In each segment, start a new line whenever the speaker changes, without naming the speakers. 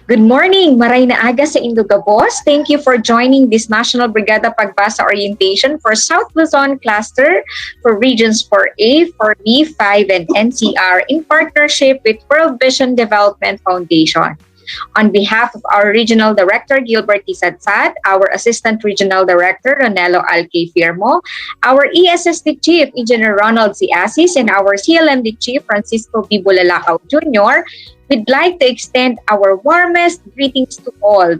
Good morning, maray na aga sa Indogabos. Thank you for joining this National Brigada Pagbasa orientation for South Luzon Cluster for Regions 4A, 4B, 5, and NCR in partnership with World Vision Development Foundation. On behalf of our Regional Director, Gilbert Tisadsad, our Assistant Regional Director, Ronelo Alque Firmo, our ESSD Chief, Engineer Ronald C. Asis, and our CLMD Chief, Francisco B. Bulalakaw Jr., we'd like to extend our warmest greetings to all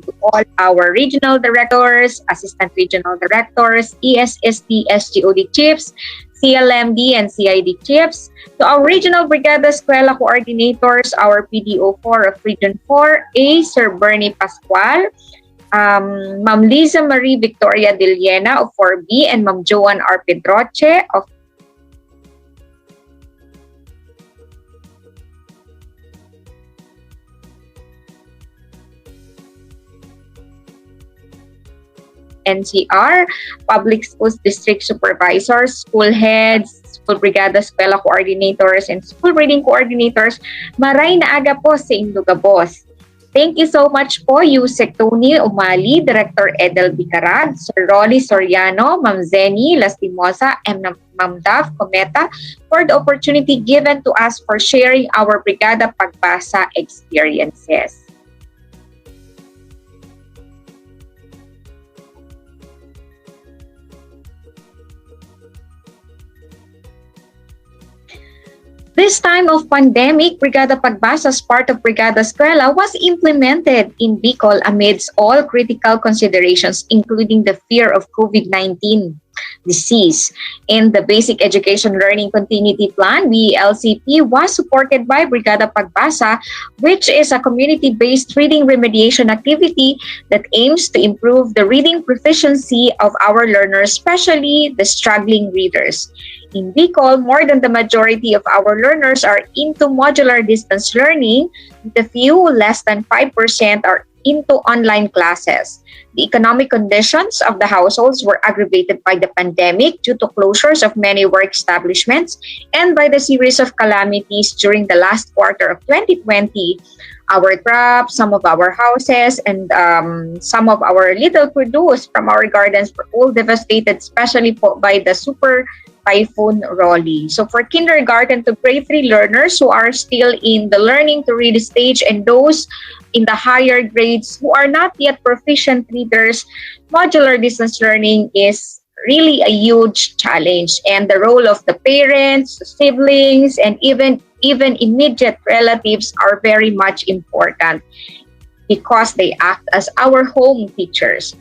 our regional directors, assistant regional directors, ESSD, SGOD chiefs, CLMD and CID chiefs, to our regional Brigada Eskwela coordinators, our PDO 4 of Region 4A, Sir Bernie Pascual, Ma'am Liza Marie Victoria Diliena of 4B, and Ma'am Joan R. Pedroche of NCR, Public Schools District Supervisors, School Heads, School Brigada Eskwela Coordinators, and School Reading Coordinators. Maray na aga po sa Indogabos. Thank you so much po, Yusek Tony Umali, Director Edel Bicarag, Sir Rolly Soriano, Ma'am Zeni Lastimosa, and Ma'am Daf Cometa for the opportunity given to us for sharing our Brigada Pagbasa experiences. This time of pandemic, Brigada Pagbasa as part of Brigada Eskwela was implemented in Bicol amidst all critical considerations, including the fear of COVID-19 disease. In the Basic Education Learning Continuity Plan, BELCP was supported by Brigada Pagbasa, which is a community-based reading remediation activity that aims to improve the reading proficiency of our learners, especially the struggling readers. In Bicol, more than the majority of our learners are into modular distance learning. The few, less than 5%, are into online classes. The economic conditions of the households were aggravated by the pandemic due to closures of many work establishments and by the series of calamities during the last quarter of 2020. Our crops, some of our houses, and some of our little produce from our gardens were all devastated, especially by the super Typhoon Rolly. So for kindergarten to grade 3 learners who are still in the learning to read stage and those in the higher grades who are not yet proficient readers, modular distance learning is really a huge challenge. And the role of the parents, siblings, and even immediate relatives are very much important because they act as our home teachers.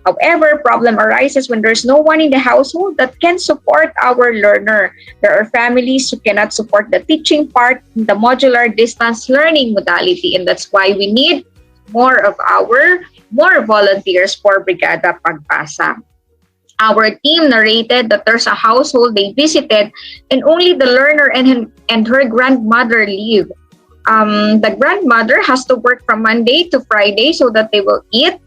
However, problem arises when there's no one in the household that can support our learner. There are families who cannot support the teaching part in the modular distance learning modality, and that's why we need more volunteers for Brigada Pagbasa. Our team narrated that there's a household they visited and only the learner and her grandmother live. The grandmother has to work from Monday to Friday so that they will eat.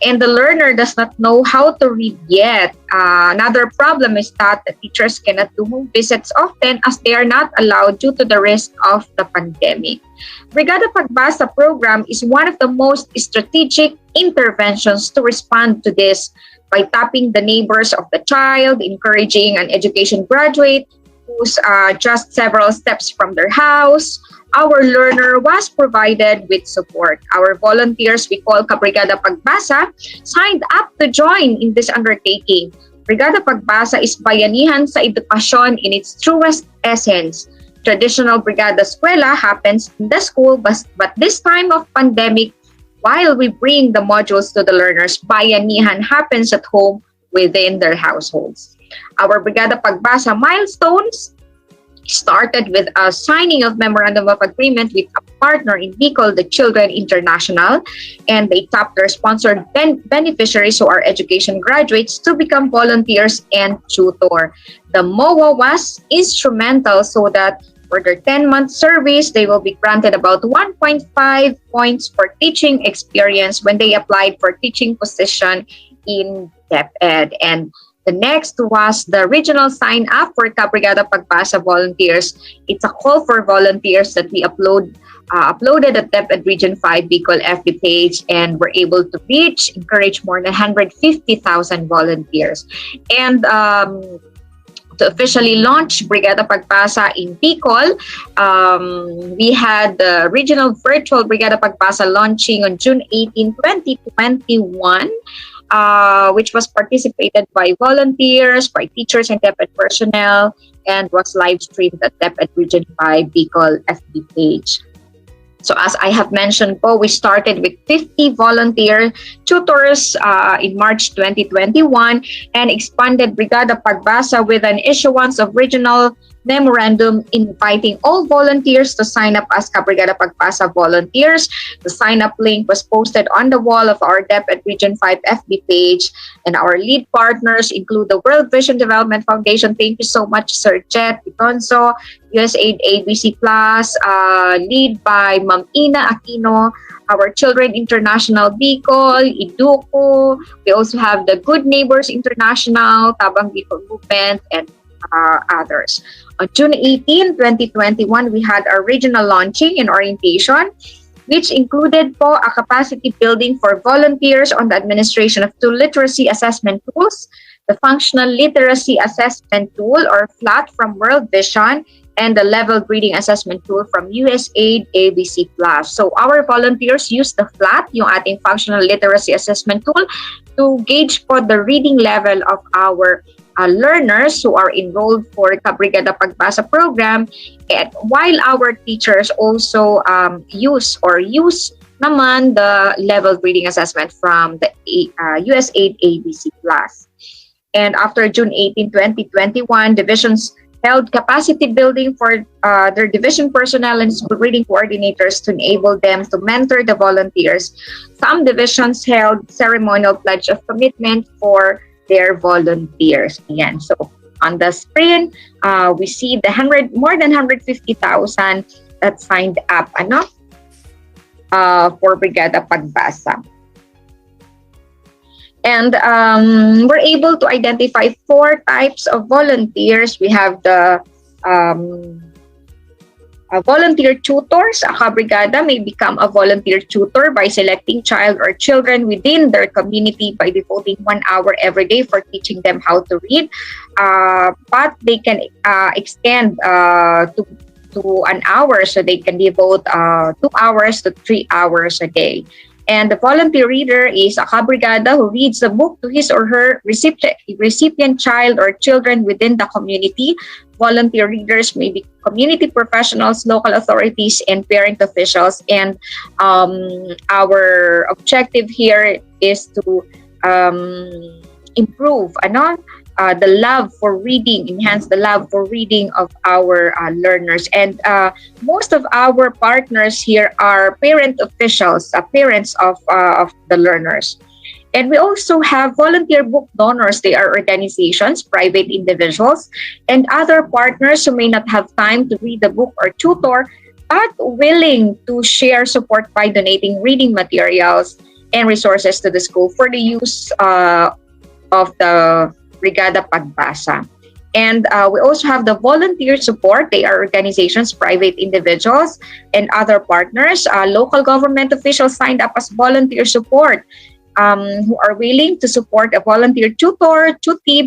And the learner does not know how to read yet. Another problem is that the teachers cannot do home visits often as they are not allowed due to the risk of the pandemic. Brigada Pagbasa program is one of the most strategic interventions to respond to this by tapping the neighbors of the child, encouraging an education graduate who's just several steps from their house. Our learner was provided with support. Our volunteers, we call Brigada Pagbasa, signed up to join in this undertaking. Brigada Pagbasa is bayanihan sa edukasyon in its truest essence. Traditional Brigada Eskwela happens in the school, but this time of pandemic, while we bring the modules to the learners, bayanihan happens at home within their households. Our Brigada Pagbasa milestones started with a signing of Memorandum of Agreement with a partner in Bicol, the Children International, and they tapped their sponsored beneficiaries who are education graduates to become volunteers and tutor. The MOA was instrumental so that for their 10-month service, they will be granted about 1.5 points for teaching experience when they applied for teaching position in DepEd. And the next was the regional sign-up for Brigada Pagbasa volunteers. It's a call for volunteers that we upload uploaded at DepEd Region 5 Bicol FB page, and were able to encourage more than 150,000 volunteers. And to officially launch Brigada Pagbasa in Bicol, we had the regional virtual Brigada Pagbasa launching on June 18, 2021, which was participated by volunteers, by teachers and DepEd personnel, and was live streamed at DepEd Region 5 Bicol FB page. So as I have mentioned po, we started with 50 volunteer tutors in March 2021 and expanded Brigada Pagbasa with an issuance of regional memorandum inviting all volunteers to sign up as Brigada Pagbasa volunteers. The sign-up link was posted on the wall of our DepEd Region 5 FB page, and our lead partners include the World Vision Development Foundation. Thank you so much, Sir Jet Pitonso, USAID ABC Plus, lead by Ma'am Ina Aquino, our Children International Bicol, Iduko. We also have the Good Neighbors International, Tabang Bicol Movement, and others. On June 18, 2021, we had our regional launching and orientation, which included po a capacity building for volunteers on the administration of two literacy assessment tools, the Functional Literacy Assessment Tool or FLAT from World Vision, and the Level Reading Assessment Tool from USAID ABC Plus. So our volunteers use the FLAT, yung ating Functional Literacy Assessment Tool, to gauge po the reading level of our learners who are enrolled for the Brigada Pagbasa program, and while our teachers also use naman the level reading assessment from the USAID ABC Plus. And after June 18, 2021, divisions held capacity building for their division personnel and school reading coordinators to enable them to mentor the volunteers. Some divisions held ceremonial pledge of commitment for their volunteers. Again, so on the screen, we see the more than 150,000 that signed up for Brigada Pagbasa. And we're able to identify 4 types of volunteers. We have the volunteer tutors. A kabrigada may become a volunteer tutor by selecting child or children within their community by devoting 1 hour every day for teaching them how to read. But they can extend to an hour, so they can devote 2 hours to 3 hours a day. And the volunteer reader is a kabrigada who reads a book to his or her recipient child or children within the community. Volunteer readers may be community professionals, local authorities, and parent officials. And our objective here is to improve the love for reading, enhance the love for reading of our learners. And most of our partners here are parent officials, parents of the learners. And we also have volunteer book donors. They are organizations, private individuals, and other partners who may not have time to read the book or tutor, but willing to share support by donating reading materials and resources to the school for the use of the Brigada Pagbasa. And we also have the volunteer support. They are organizations, private individuals, and other partners. Local government officials signed up as volunteer support, who are willing to support a volunteer tutor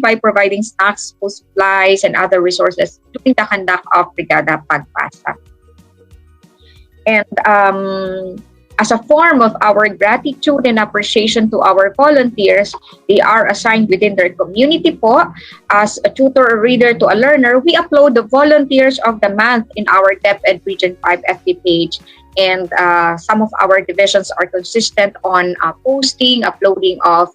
by providing snacks, school supplies, and other resources during the conduct of Brigada Pagbasa. And as a form of our gratitude and appreciation to our volunteers, they are assigned within their community po. As a tutor or reader to a learner, we upload the volunteers of the month in our DepEd Region 5 FB page. And some of our divisions are consistent on uploading of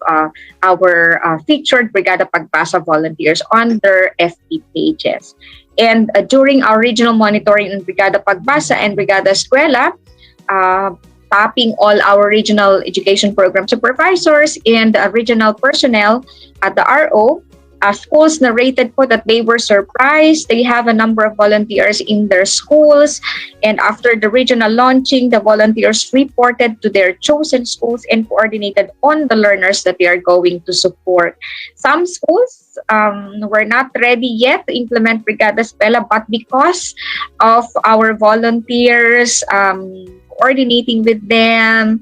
our featured Brigada Pagbasa volunteers on their FB pages. And during our regional monitoring in Brigada Pagbasa and Brigada Eskwela, tapping all our regional education program supervisors and regional personnel at the RO, Schools narrated po that they were surprised. They have a number of volunteers in their schools. And after the regional launching, the volunteers reported to their chosen schools and coordinated on the learners that they are going to support. Some schools were not ready yet to implement Brigada Eskwela, but because of our volunteers coordinating with them,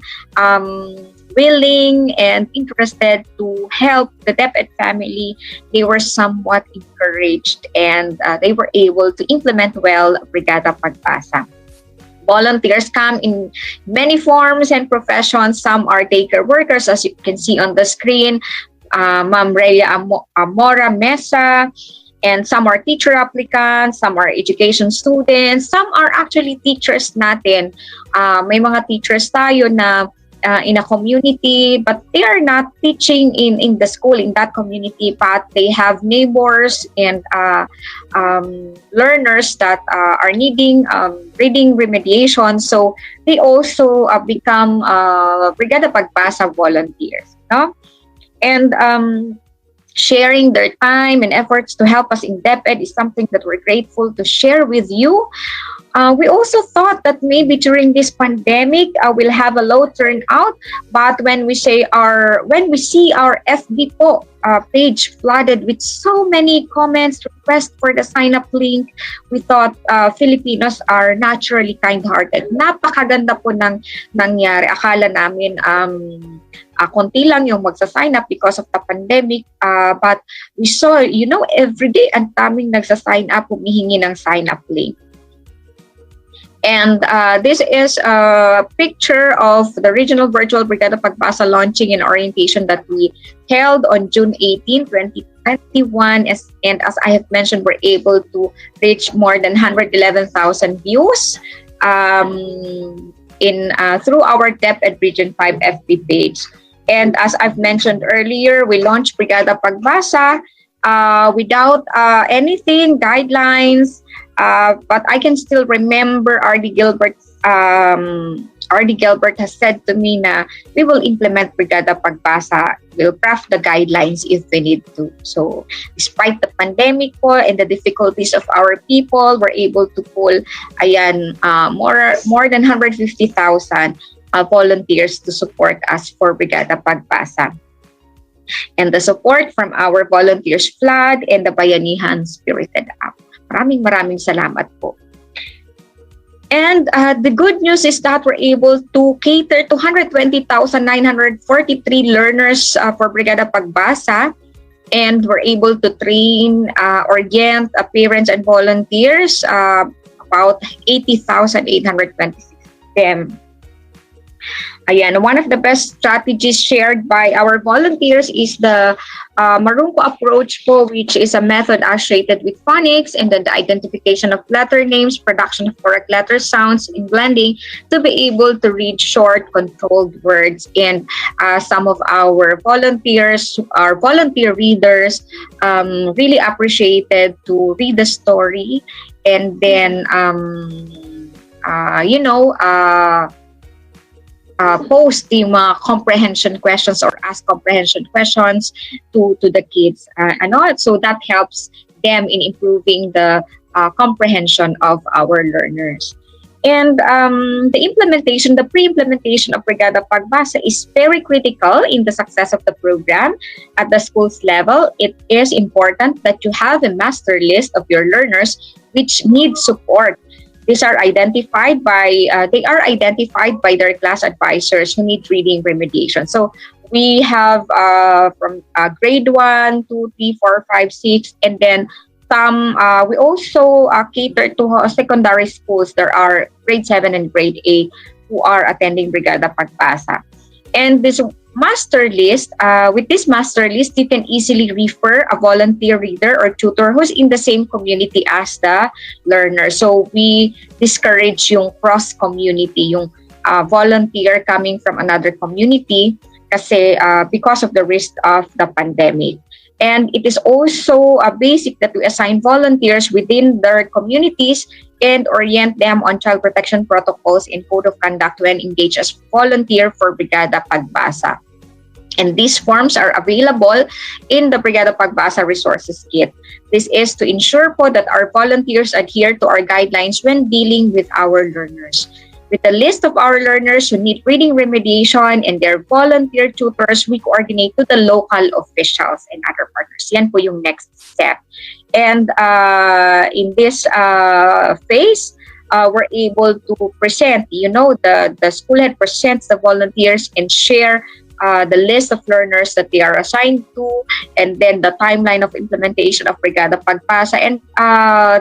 willing and interested to help the DepEd family, they were somewhat encouraged and they were able to implement well Brigada Pagbasa. Volunteers come in many forms and professions. Some are daycare workers, as you can see on the screen, Ma'am Rhea Amora Mesa, and some are teacher applicants, some are education students, some are actually teachers natin. May mga teachers tayo na in a community, but they are not teaching in the school, in that community, but they have neighbors and learners that are needing reading remediation. So they also become Brigada Pagbasa volunteers. No? And sharing their time and efforts to help us in DepEd is something that we're grateful to share with you. We also thought that maybe during this pandemic we'll have a low turnout, but when we see our FB po page flooded with so many comments, requests for the sign-up link, we thought Filipinos are naturally kind-hearted. Napakaganda po ng nangyari. Akala namin konti lang yung magsa-sign up because of the pandemic, but we saw, every day ang daming nagsa-sign up, humihingi ng sign-up link. And this is a picture of the Regional Virtual Brigada Pagbasa launching and orientation that we held on June 18, 2021. And as I have mentioned, we're able to reach more than 111,000 views through our DepEd Region 5 FB page. And as I've mentioned earlier, we launched Brigada Pagbasa without anything, guidelines, but I can still remember R.D. Gilbert has said to me na we will implement Brigada Pagbasa. We'll craft the guidelines if we need to. So despite the pandemic po and the difficulties of our people, we're able to pull more than 150,000 volunteers to support us for Brigada Pagbasa. And the support from our volunteers flood and the Bayanihan Spirited Up. Maraming salamat po. And the good news is that we're able to cater to 120,943 learners for Brigada Pagbasa. And we're able to train, orient parents and volunteers, about 80,826 of them. One of the best strategies shared by our volunteers is the Marunko approach po, which is a method associated with phonics and then the identification of letter names, production of correct letter sounds, and blending to be able to read short, controlled words. And some of our volunteers, our volunteer readers, really appreciated to read the story and then, post the mga comprehension questions or ask comprehension questions to the kids. So that helps them in improving the comprehension of our learners. And the pre-implementation of Brigada Pagbasa is very critical in the success of the program. At the school's level, it is important that you have a master list of your learners which need support. These are identified by their class advisors who need reading remediation. So we have from grade 1, 2, 3, 4, 5, 6, and then some. We also cater to secondary schools. There are grade 7 and grade 8 who are attending Brigada Pagbasa. And this master list, with this master list, you can easily refer a volunteer reader or tutor who's in the same community as the learner. So we discourage yung cross-community, yung volunteer coming from another community kasi because of the risk of the pandemic. And it is also basic that we assign volunteers within their communities and orient them on child protection protocols and code of conduct when engaged as volunteer for Brigada Pagbasa. And these forms are available in the Brigada Pagbasa Resources Kit. This is to ensure po that our volunteers adhere to our guidelines when dealing with our learners. With a list of our learners who need reading remediation and their volunteer tutors, we coordinate to the local officials and other partners. Yan po yung next step. And in this phase, we're able to present, the school head presents the volunteers and share the list of learners that they are assigned to, and then the timeline of implementation of Brigada Pagbasa and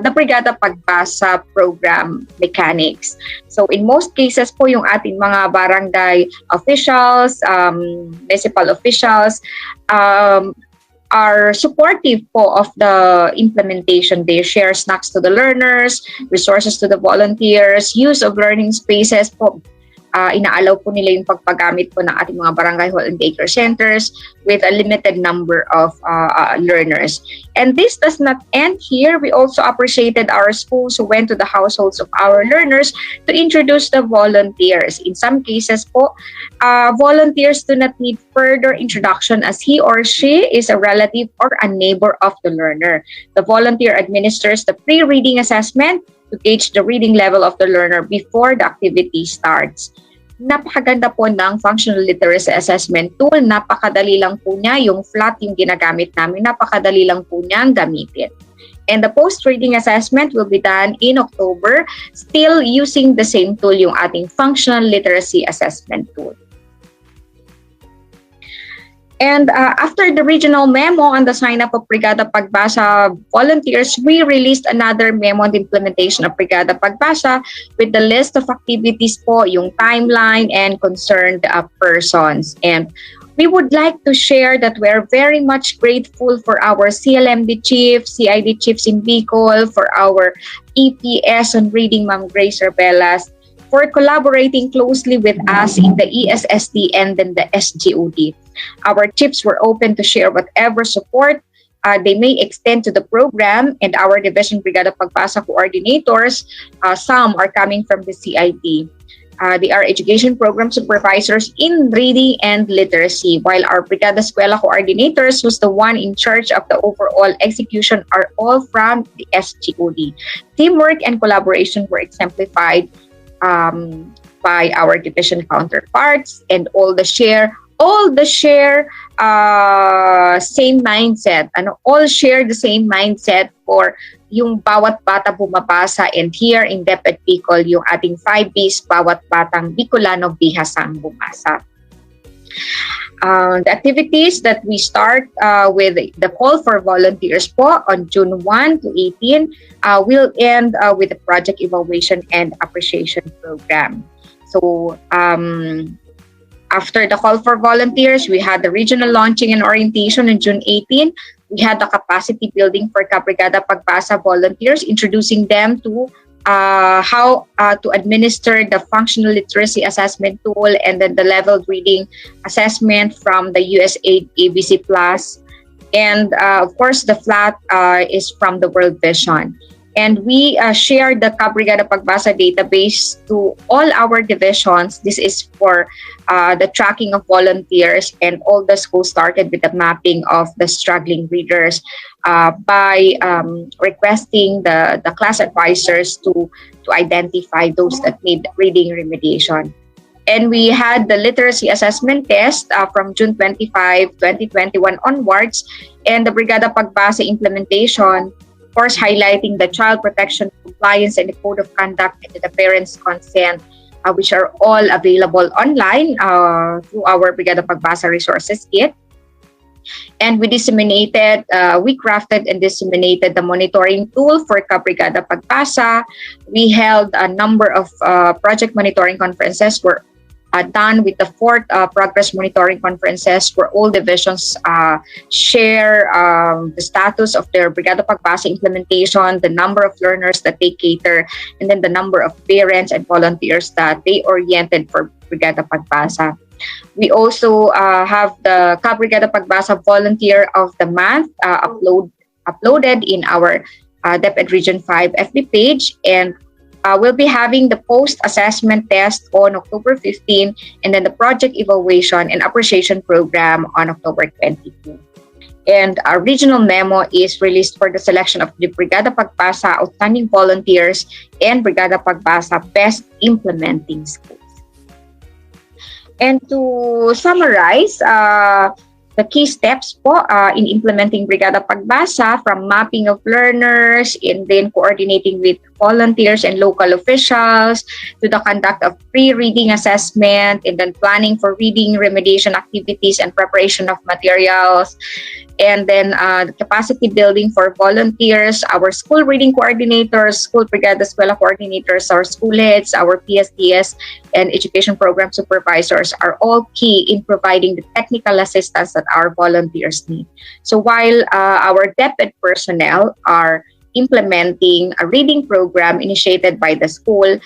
the Brigada Pagbasa program mechanics. So in most cases po, yung ating mga barangay officials, municipal officials, are supportive po of the implementation. They share snacks to the learners, resources to the volunteers, use of learning spaces po. Inaalaw po nila yung pagpagamit po ng ating mga barangay hall and daycare centers with a limited number of learners. And this does not end here. We also appreciated our schools who went to the households of our learners to introduce the volunteers. In some cases po, volunteers do not need further introduction as he or she is a relative or a neighbor of the learner. The volunteer administers the pre-reading assessment to gauge the reading level of the learner before the activity starts. Napakaganda po ng functional literacy assessment tool. Napakadali lang po niya. Yung flat yung ginagamit namin, napakadali lang po niyang gamitin. And the post-reading assessment will be done in October, still using the same tool, yung ating functional literacy assessment tool. And after the regional memo on the sign-up of Brigada Pagbasa volunteers, we released another memo on the implementation of Brigada Pagbasa with the list of activities po, yung timeline and concerned persons. And we would like to share that we are very much grateful for our CLMD chief, CID chiefs in Bicol, for our EPS on reading, Ma'am Grace Arbelas, for collaborating closely with us in the ESSD and then the SGOD. Our chiefs were open to share whatever support they may extend to the program, and our Division Brigada Pagbasa coordinators, some are coming from the CID. They are education program supervisors in reading and literacy, while our Brigada Eskwela coordinators, who's the one in charge of the overall execution, are all from the SGOD. Teamwork and collaboration were exemplified by our division counterparts, and all the share same mindset. All share the same mindset for yung bawat bata bumabasa, and here in DepEd Bicol, yung ating 5 Bs, bawat batang Bicolano bihasang bumasa. The activities that we start with the call for volunteers po on June 1 to 18 will end with the project evaluation and appreciation program. So after the call for volunteers, we had the regional launching and orientation on June 18. We had the capacity building for Brigada Pagbasa volunteers, introducing them to how to administer the functional literacy assessment tool, and then the leveled reading assessment from the USAID ABC Plus. And of course, the flat is from the World Vision. And we shared the Brigada Pagbasa database to all our divisions. This is for the tracking of volunteers, and all the schools started with the mapping of the struggling readers by requesting the class advisors to identify those that need reading remediation. And we had the literacy assessment test from June 25, 2021 onwards, and the Brigada Pagbasa implementation, of course, highlighting the child protection compliance and the code of conduct and the parents' consent, which are all available online through our Brigada Pagbasa Resources Kit. And we crafted and disseminated the monitoring tool for Brigada Pagbasa. We held a number of project monitoring conferences were done with the 4th progress monitoring conferences, where all divisions share the status of their Brigada Pagbasa implementation, the number of learners that they cater, and then the number of parents and volunteers that they oriented for Brigada Pagbasa. We also have the Brigada Pagbasa Volunteer of the Month uploaded in our DepEd Region 5 FB page, and We'll be having the post-assessment test on October 15, and then the project evaluation and appreciation program on October 22. And our regional memo is released for the selection of the Brigada Pagbasa Outstanding Volunteers and Brigada Pagbasa Best Implementing Schools. And to summarize, the key steps po in implementing Brigada Pagbasa, from mapping of learners and then coordinating with volunteers and local officials, to the conduct of pre-reading assessment, and then planning for reading remediation activities and preparation of materials, and then the capacity building for volunteers, our school reading coordinators, school Brigada Eskwela coordinators, our school heads, our PSDS and education program supervisors are all key in providing the technical assistance that our volunteers need. So while our DepEd personnel are implementing a reading program initiated by the school,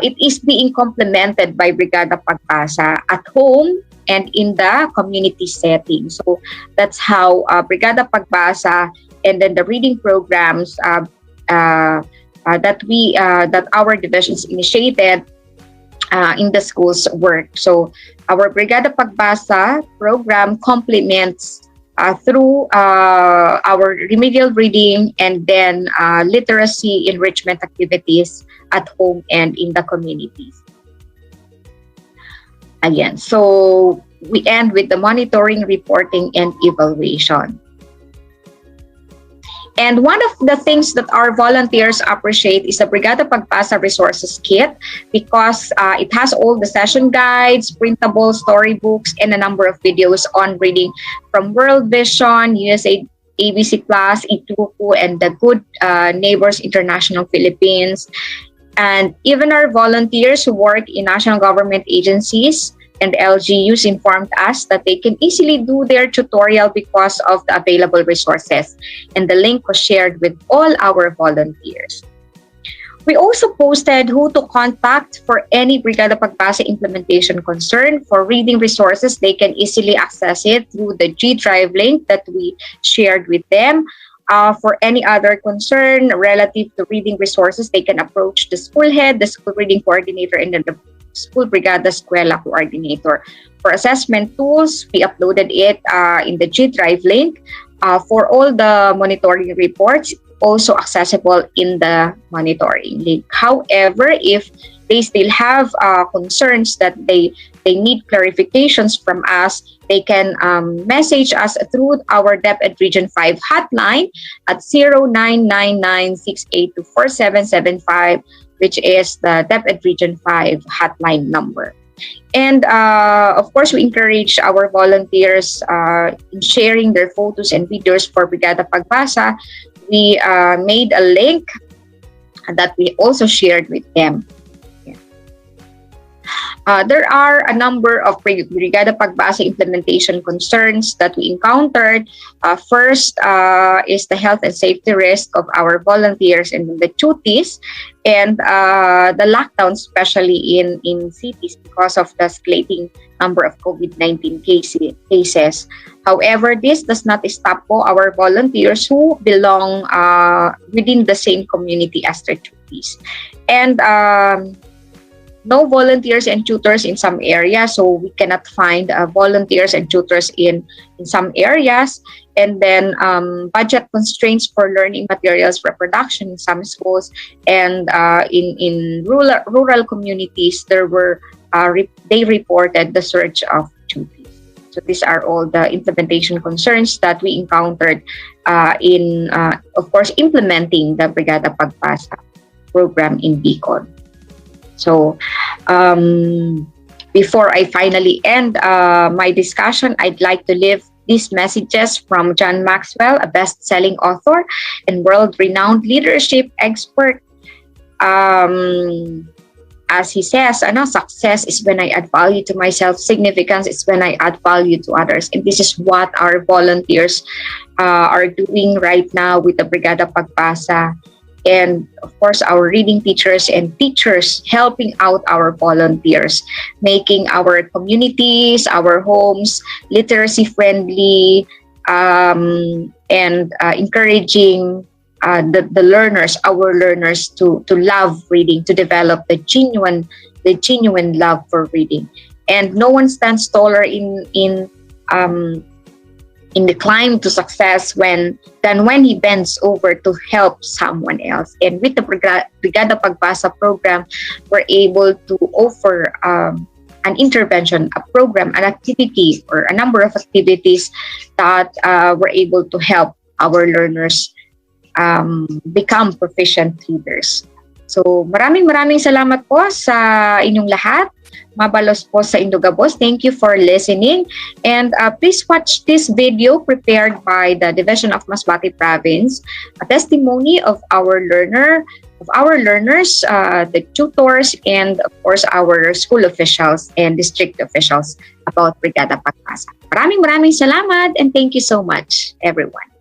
it is being complemented by Brigada Pagbasa at home and in the community setting. So that's how Brigada Pagbasa and then the reading programs that our divisions initiated in the schools work. So our Brigada Pagbasa program complements through our remedial reading and then literacy enrichment activities at home and in the communities. Again, so we end with the monitoring, reporting, and evaluation. And one of the things that our volunteers appreciate is the Brigada Pagbasa Resources Kit, because it has all the session guides, printable storybooks, and a number of videos on reading from World Vision, USA ABC Plus, Ituku, and the Good Neighbors International Philippines. And even our volunteers who work in national government agencies and LGUs informed us that they can easily do their tutorial because of the available resources. And the link was shared with all our volunteers. We also posted who to contact for any Brigada Pagbasa implementation concern. For reading resources, they can easily access it through the G Drive link that we shared with them. For any other concern relative to reading resources, they can approach the school head, the school reading coordinator, and then the school Brigada Eskwela coordinator. For assessment tools, we uploaded it in the G Drive link. For all the monitoring reports, also accessible in the monitoring link. However, if they still have concerns that they need clarifications from us, they can message us through our DepEd Region 5 hotline at 0999-682-4775, which is the DepEd Region 5 hotline number. And of course, we encourage our volunteers in sharing their photos and videos for Brigada Pagbasa. We made a link that we also shared with them. There are a number of Brigada Pagbasa implementation concerns that we encountered. First is the health and safety risk of our volunteers and the duties, and the lockdown, especially in cities because of the escalating number of COVID-19 cases. However, this does not stop our volunteers who belong within the same community as their duties. And no volunteers and tutors in some areas, so we cannot find volunteers and tutors in some areas. And then budget constraints for learning materials for production in some schools, and in rural communities there were they reported the surge of duties. So these are all the implementation concerns that we encountered in of course implementing the Brigada Pagbasa program in Bicol. So before I finally end my discussion, I'd like to leave these messages from John Maxwell, a best-selling author and world-renowned leadership expert. As he says, success is when I add value to myself. Significance is when I add value to others. And this is what our volunteers are doing right now with the Brigada Pagbasa. And of course, our reading teachers and teachers helping out our volunteers, making our communities, our homes literacy friendly, and encouraging the learners, our learners, to love reading, to develop the genuine love for reading. And no one stands taller in the climb to success than when he bends over to help someone else. And with the Brigada Pagbasa program, we're able to offer an intervention, a program, an activity, or a number of activities that were able to help our learners become proficient readers. So maraming salamat po sa inyong lahat. Mabalos po sa Indogabos. Thank you for listening. And please watch this video prepared by the Division of Masbate Province, a testimony of our learners, the tutors, and of course our school officials and district officials about Brigada Pagbasa. Maraming salamat and thank you so much, everyone.